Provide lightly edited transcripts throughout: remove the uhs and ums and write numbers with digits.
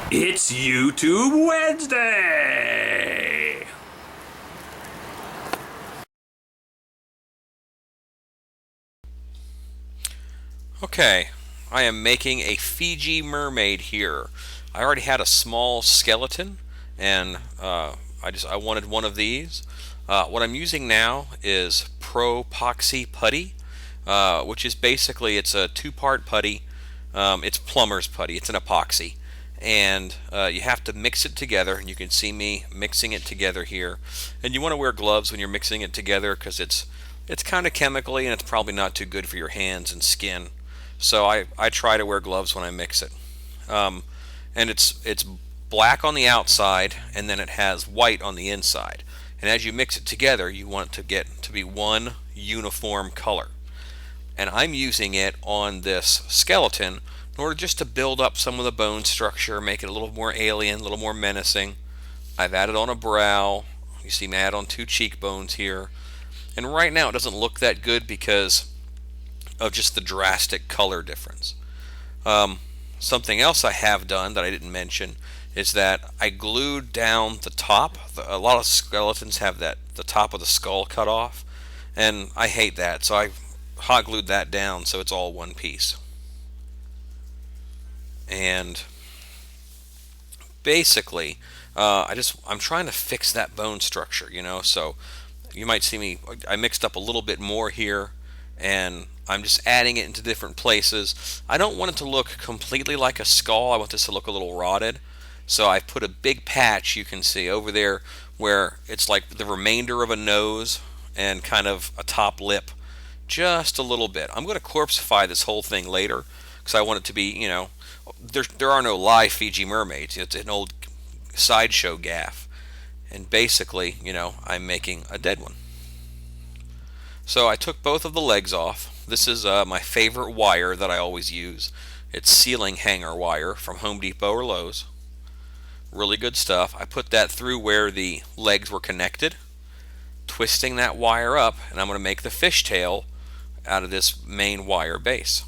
It's YouTube Wednesday! Okay, I am making a Fiji mermaid here. I already had a small skeleton, and I wanted one of these. What I'm using now is Pro Poxy Putty, which is basically it's a two-part putty. It's plumber's putty. It's an epoxy, and you have to mix it together. And you can see me mixing it together here. And you want to wear gloves when you're mixing it together because it's kind of chemically and it's probably not too good for your hands and skin. So I try to wear gloves when I mix it. Um, and it's black on the outside and then it has white on the inside. And as you mix it together, you want it to get to be one uniform color. And I'm using it on this skeleton in order just to build up some of the bone structure, make it a little more alien, a little more menacing. I've added on a brow. You see me add on two cheekbones here. And right now it doesn't look that good because of just the drastic color difference. Um, Something else I have done that I didn't mention is that I glued down the top. A lot of skeletons have the top of the skull cut off, and I hate that, so I hot glued that down so it's all one piece. And basically, I'm trying to fix that bone structure, So you might see me. I mixed up a little bit more here, and I'm just adding it into different places. I don't want it to look completely like a skull. I want this to look a little rotted. So I put a big patch you can see over there where it's like the remainder of a nose and kind of a top lip, just a little bit. I'm going to corpseify this whole thing later because I want it to be, there are no live Fiji mermaids. It's an old sideshow gaff, and basically, I'm making a dead one. So I took both of the legs off. This is my favorite wire that I always use. It's ceiling hanger wire from Home Depot or Lowe's. Really good stuff. I put that through where the legs were connected, twisting that wire up, and I'm going to make the fishtail out of this main wire base.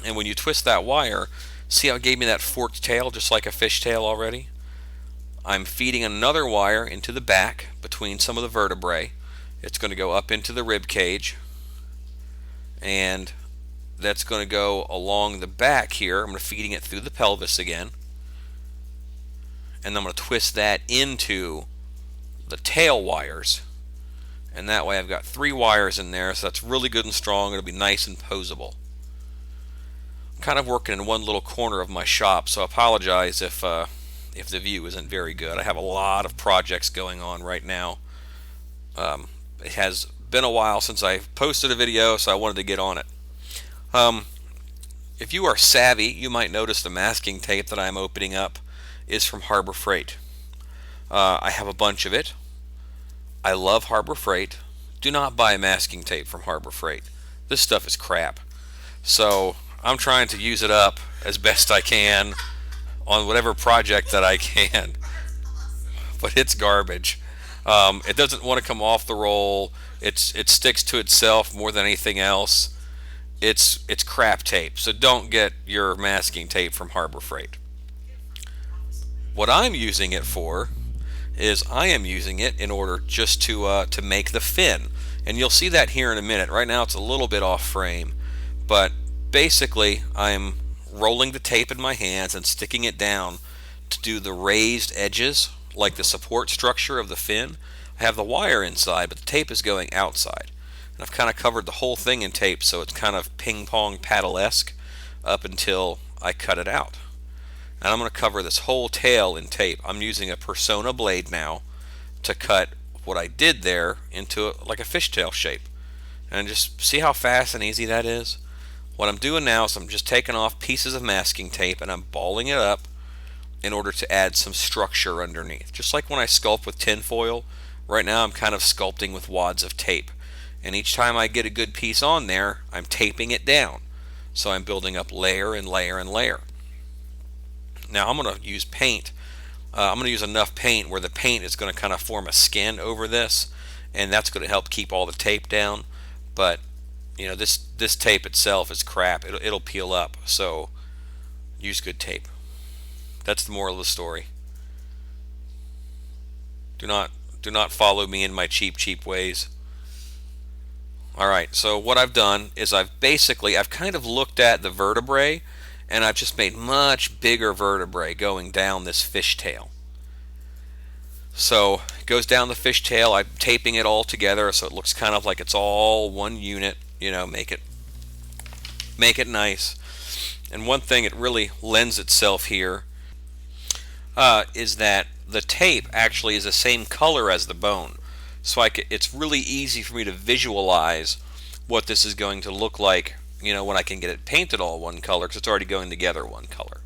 And when you twist that wire, see how it gave me that forked tail just like a fishtail already? I'm feeding another wire into the back between some of the vertebrae. It's going to go up into the rib cage, and that's going to go along the back here. I'm going to feeding it through the pelvis again, and I'm going to twist that into the tail wires, and that way I've got three wires in there, so that's really good and strong. It'll be nice and posable. I'm kind of working in one little corner of my shop, so I apologize if the view isn't very good. I have a lot of projects going on right now. It has been a while since I posted a video, so I wanted to get on it. Um, if you are savvy, you might notice the masking tape that I'm opening up is from Harbor Freight. I have a bunch of it. I love Harbor Freight. Do not buy masking tape from Harbor Freight. This stuff is crap. So I'm trying to use it up as best I can on whatever project that I can. But it's garbage. It doesn't want to come off the roll. It sticks to itself more than anything else. It's crap tape. So don't get your masking tape from Harbor Freight. What I'm using it for is I am using it in order just to make the fin, and you'll see that here in a minute. Right now it's a little bit off frame, but basically I'm rolling the tape in my hands and sticking it down to do the raised edges like the support structure of the fin. I have the wire inside, but the tape is going outside. And I've kind of covered the whole thing in tape so it's kind of ping pong paddle-esque up until I cut it out. And I'm going to cover this whole tail in tape. I'm using a Persona blade now to cut what I did there into like a fishtail shape. And just see how fast and easy that is? What I'm doing now is I'm just taking off pieces of masking tape and I'm balling it up in order to add some structure underneath. Just like when I sculpt with tin foil, right now I'm kind of sculpting with wads of tape. And each time I get a good piece on there, I'm taping it down. So I'm building up layer and layer and layer. Now I'm going to use paint. I'm going to use enough paint where the paint is going to kind of form a skin over this, and that's going to help keep all the tape down. But this tape itself is crap. It'll peel up. So use good tape. That's the moral of the story. Do not do not follow me in my cheap ways. All right. So what I've done is I've kind of looked at the vertebrae, and I've just made much bigger vertebrae going down this fishtail. So it goes down the fishtail. I'm taping it all together so it looks kind of like it's all one unit. Make it nice. And one thing it really lends itself here is that the tape actually is the same color as the bone. So it's really easy for me to visualize what this is going to look like, when I can get it painted all one color, because it's already going together one color.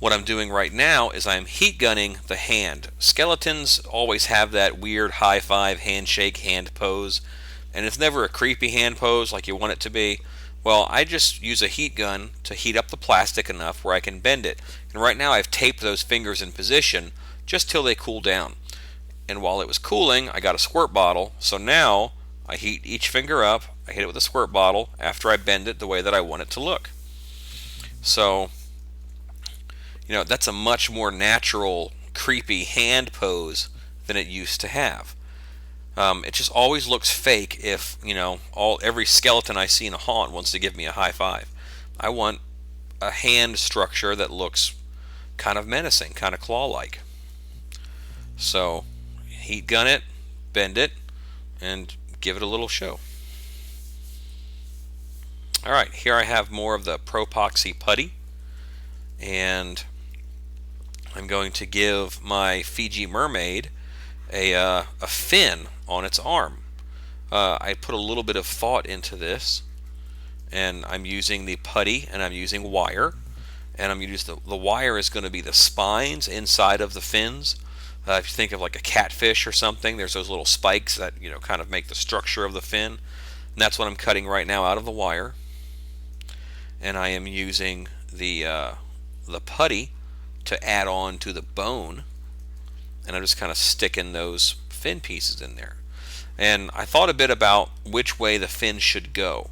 What I'm doing right now is I'm heat gunning the hand. Skeletons always have that weird high five handshake hand pose, and it's never a creepy hand pose like you want it to be. Well, I just use a heat gun to heat up the plastic enough where I can bend it. And right now I've taped those fingers in position just till they cool down. And while it was cooling, I got a squirt bottle. So now I heat each finger up, I hit it with a squirt bottle after I bend it the way that I want it to look. So, that's a much more natural, creepy hand pose than it used to have. It just always looks fake if, every skeleton I see in a haunt wants to give me a high five. I want a hand structure that looks kind of menacing, kind of claw-like. So, heat gun it, bend it, and give it a little show. Alright, here I have more of the Propoxy putty, and I'm going to give my feegee mermaid a fin on its arm. I put a little bit of thought into this, and I'm using the putty and I'm using wire, and I'm using the wire is going to be the spines inside of the fins. If you think of like a catfish or something, there's those little spikes that kind of make the structure of the fin, and that's what I'm cutting right now out of the wire. And I am using the putty to add on to the bone, and I'm just kind of sticking those fin pieces in there. And I thought a bit about which way the fin should go.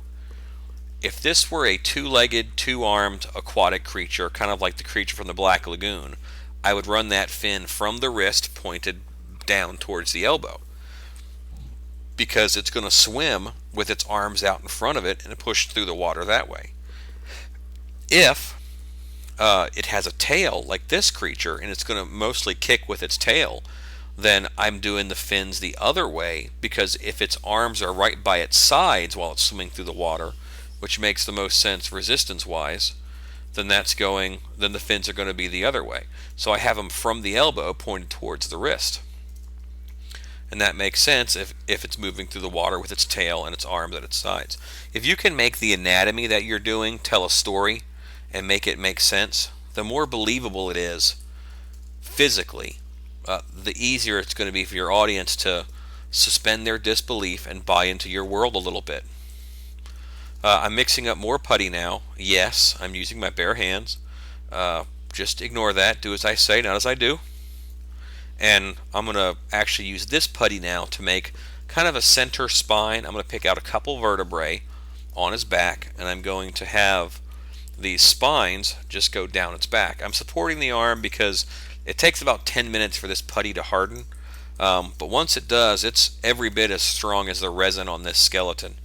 If this were a two-legged, two-armed aquatic creature, kind of like the creature from the Black Lagoon, I would run that fin from the wrist pointed down towards the elbow, because it's going to swim with its arms out in front of it and push through the water that way. If it has a tail like this creature and it's going to mostly kick with its tail, then I'm doing the fins the other way, because if its arms are right by its sides while it's swimming through the water, which makes the most sense resistance wise, then the fins are going to be the other way. So I have them from the elbow pointed towards the wrist. And that makes sense if it's moving through the water with its tail and its arms at its sides. If you can make the anatomy that you're doing tell a story and make it make sense, the more believable it is physically, the easier it's going to be for your audience to suspend their disbelief and buy into your world a little bit. I'm mixing up more putty now. Yes, I'm using my bare hands. Just ignore that. Do as I say, not as I do. And I'm going to actually use this putty now to make kind of a center spine. I'm going to pick out a couple vertebrae on his back, and I'm going to have these spines just go down its back. I'm supporting the arm because it takes about 10 minutes for this putty to harden, but once it does, it's every bit as strong as the resin on this skeleton.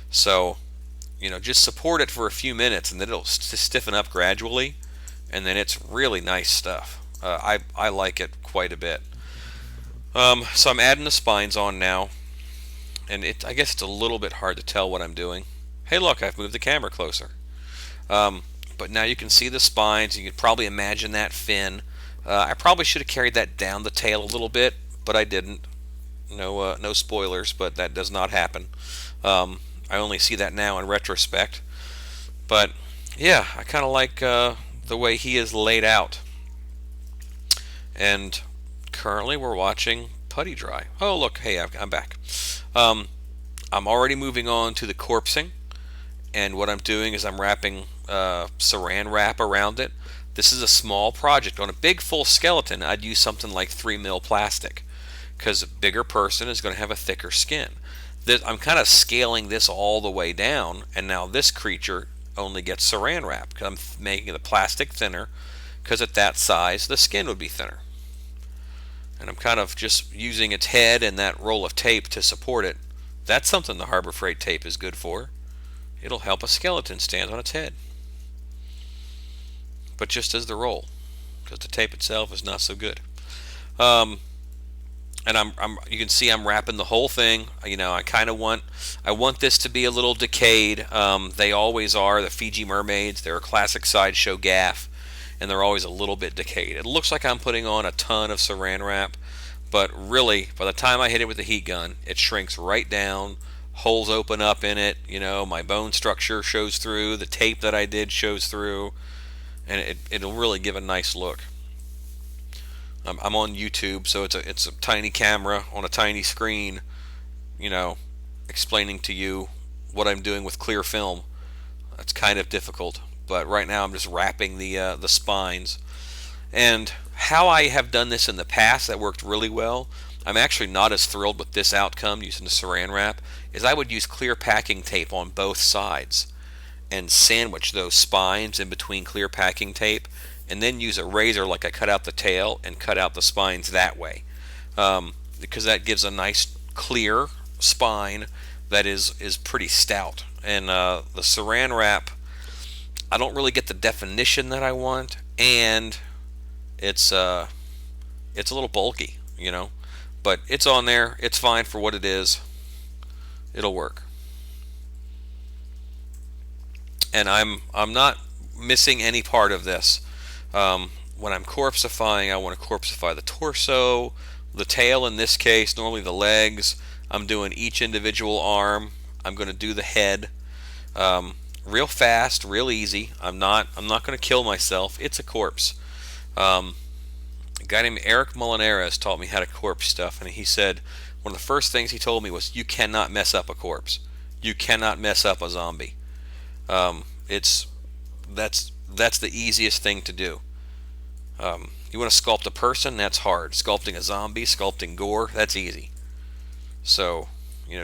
So, just support it for a few minutes, and then it'll stiffen up gradually, and then it's really nice stuff. I like it quite a bit. So I'm adding the spines on now, and I guess it's a little bit hard to tell what I'm doing. Hey, look, I've moved the camera closer. But now you can see the spines. You can probably imagine that fin. I probably should have carried that down the tail a little bit, but I didn't. No spoilers, but that does not happen. I only see that now in retrospect. But yeah, I kind of like the way he is laid out. And currently we're watching putty dry. Oh, look, hey, I'm back. I'm already moving on to the corpsing, and what I'm doing is I'm wrapping saran wrap around it. This is a small project. On a big full skeleton, I'd use something like 3mm plastic, because a bigger person is going to have a thicker skin. I'm kind of scaling this all the way down, and now this creature only gets saran wrap, because I'm making the plastic thinner, because at that size the skin would be thinner. And I'm kind of just using its head and that roll of tape to support it. That's something the Harbor Freight tape is good for. It'll help a skeleton stand on its head. But just as the roll, because the tape itself is not so good. And you can see I'm wrapping the whole thing. I want this to be a little decayed. They always are. The Fiji mermaids, they're a classic sideshow gaff, and they're always a little bit decayed. It looks like I'm putting on a ton of saran wrap, but really, by the time I hit it with the heat gun, it shrinks right down. Holes open up in it. My bone structure shows through. The tape that I did shows through, and it'll really give a nice look. I'm on YouTube, so it's a tiny camera on a tiny screen, explaining to you what I'm doing with clear film. That's kind of difficult, but right now I'm just wrapping the spines. And how I have done this in the past that worked really well, I'm actually not as thrilled with this outcome using the saran wrap, is I would use clear packing tape on both sides and sandwich those spines in between clear packing tape, and then use a razor like I cut out the tail and cut out the spines that way, because that gives a nice clear spine that is pretty stout. And the saran wrap, I don't really get the definition that I want, and it's a little bulky, but it's on there. It's fine for what it is. It'll work. And I'm not missing any part of this. When I'm corpsifying, I want to corpsify the torso, the tail in this case, normally the legs. I'm doing each individual arm. I'm going to do the head. Real fast, real easy. I'm not going to kill myself. It's a corpse. A guy named Eric Molinari's taught me how to corpse stuff, and he said one of the first things he told me was, you cannot mess up a corpse. You cannot mess up a zombie. That's the easiest thing to do. You want to sculpt a person, that's hard. Sculpting a zombie, sculpting gore, that's easy. So,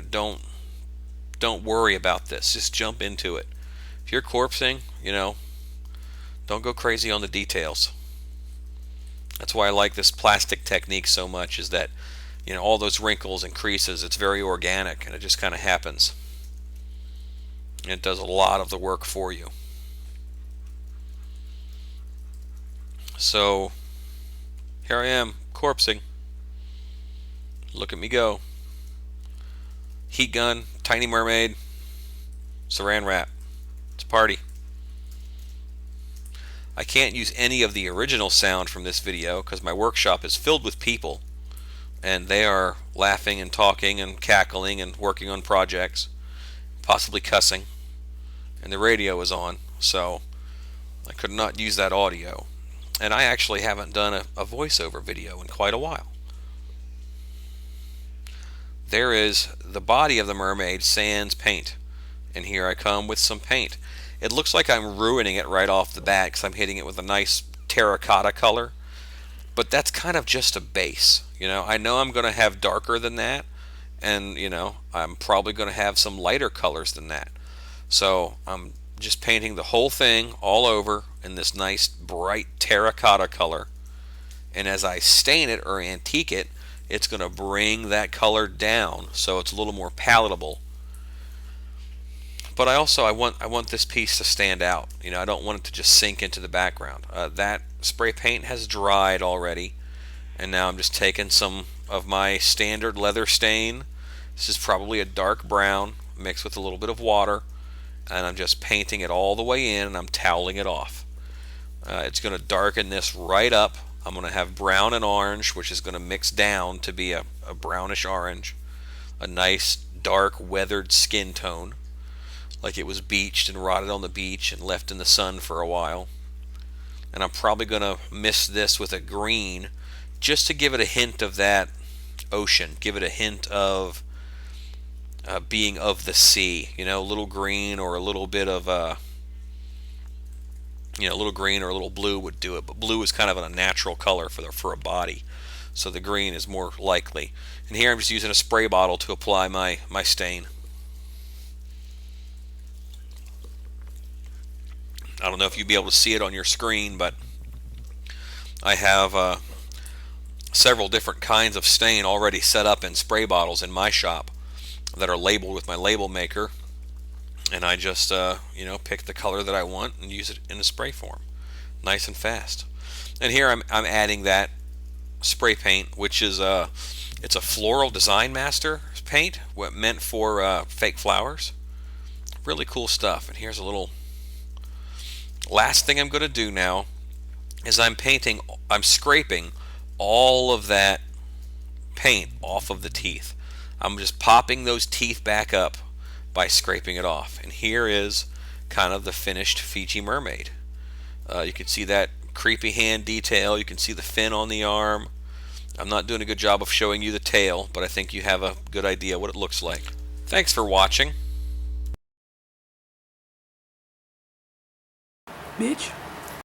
don't worry about this. Just jump into it. If you're corpsing, don't go crazy on the details. That's why I like this plastic technique so much, is that, all those wrinkles and creases, it's very organic, and it just kind of happens. And it does a lot of the work for you. So here I am, corpsing. Look at me go. Heat gun, tiny mermaid, saran wrap. It's a party. I can't use any of the original sound from this video because my workshop is filled with people, and they are laughing and talking and cackling and working on projects, possibly cussing, and the radio is on, so I could not use that audio. And I actually haven't done a voiceover video in quite a while. There is the body of the mermaid sans paint, and here I come with some paint. It looks like I'm ruining it right off the bat because I'm hitting it with a nice terracotta color, but that's kind of just a base. I know I'm going to have darker than that, and I'm probably going to have some lighter colors than that. So I'm just painting the whole thing all over in this nice bright terracotta color, and as I stain it or antique it, it's going to bring that color down so it's a little more palatable. But I want this piece to stand out. I don't want it to just sink into the background. That spray paint has dried already, and now I'm just taking some of my standard leather stain. This is probably a dark brown mixed with a little bit of water, and I'm just painting it all the way in, and I'm toweling it off. It's going to darken this right up. I'm going to have brown and orange, which is going to mix down to be a brownish orange, a nice dark weathered skin tone, like it was beached and rotted on the beach and left in the sun for a while. And I'm probably going to mist this with a green just to give it a hint of that ocean, give it a hint of being of the sea, a little green or a little bit of a little green or a little blue would do it, but blue is kind of a natural color for a body, so the green is more likely. And here I'm just using a spray bottle to apply my stain. I don't know if you'll be able to see it on your screen, but I have several different kinds of stain already set up in spray bottles in my shop that are labeled with my label maker, and I just pick the color that I want and use it in a spray form, nice and fast. And here I'm adding that spray paint, which is it's a floral design master paint, what meant for fake flowers. Really cool stuff. And here's a little last thing I'm going to do now is I'm scraping all of that paint off of the teeth. I'm just popping those teeth back up by scraping it off. And here is kind of the finished Fiji mermaid. You can see that creepy hand detail. You can see the fin on the arm. I'm not doing a good job of showing you the tail, but I think you have a good idea what it looks like. Thanks for watching. Bitch.